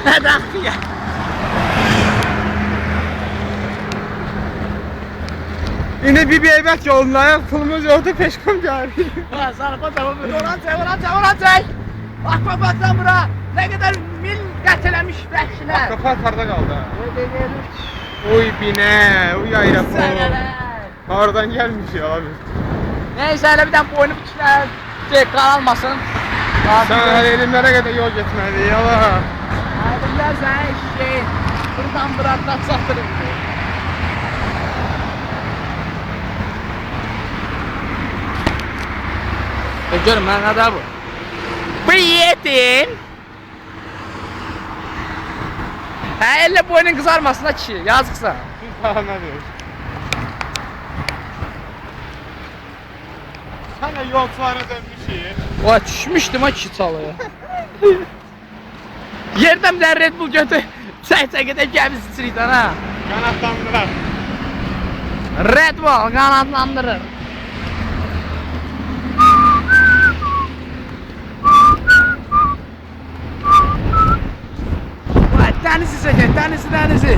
Hadi ya. Yine bir eybət yolundayıq, pulumuz yoktu, peşkom gəlir. Ulan zarfa tamamı. Oran çək. Bak lan bura. Ne kadar mil qətələmiş vəhşilər. Kapat harda qaldı ha? Oy binə, oy ayrafon. Hardan gəlmiş ya abi? Neyse hele bir tane boynu büküşlər. Qaralmasın. Sən hələ elimlərə qədər yol getməli, yala. Aydınlar sen şey. Buradan bıraktan satırım. Görün ben ne bu? Priyetin. Ha elle boynun kızarmasın da kişi. Yazıksa. Daha nə deyir? Sən də yolçulara dönmüşük. Ola düşmüşdüm ha kişi çalıyor. Yerdən bir tane Red Bull götür. Çək-çəkədə gəmi sıçraydan ha. Qanatlandırar. Red Bull qanadlandırır. Vay denizi çəkək, denizi.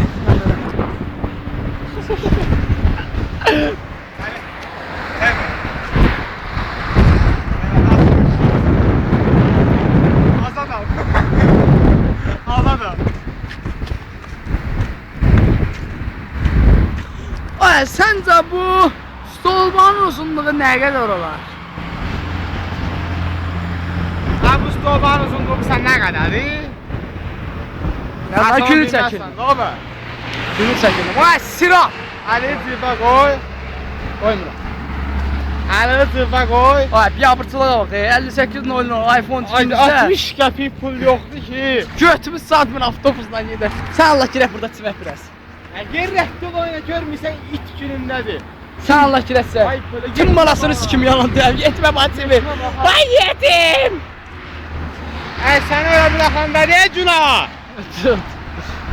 Azad al. Azad al. Ay səncə bu stolbanın uzunluğu nə qədər olar? Ha bu stolbanın uzunluğu sən nə qədərdir? Ya da külü çəkin. Doğru. Külü çəkin. Vay sirap. Əlini cibə qoy. Qoymuram. Əlini cibə qoy. Ay bir abırçılığa bak. 58.00 iPhone Ay çıxmışsa. 60 qəpik pul yoxdur ki. Götümüz satmır avtobusla gedir. Sən Allah girək burada çimək biraz. Yer rəhbər oyuna görmüsən it günündədir. Sən Allah girəsən. Ay böyle Kim malasını sikim yalan deyəm. Yetmə bacımı. Ay yetim. Ay sən öyle bıraxanda ne günah?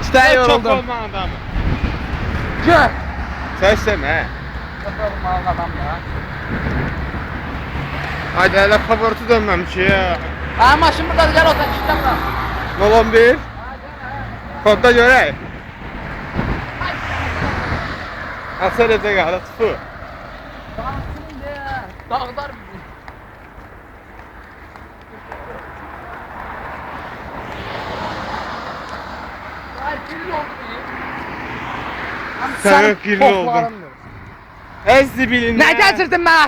İşte Çok yoruldum. olma adamı. Gör. Səsləmə. Mal adam ya. Haydi hələ favoriti dönməmiş ya. Ha maşın burada gel otur işlem var. 011. Kodda görək. Əsər edəcək hələ tıfı. Dağlar bizi. Ay kirli oldu. Sən kirli oldun. Ez zibilində. Ne getirdin ben akva?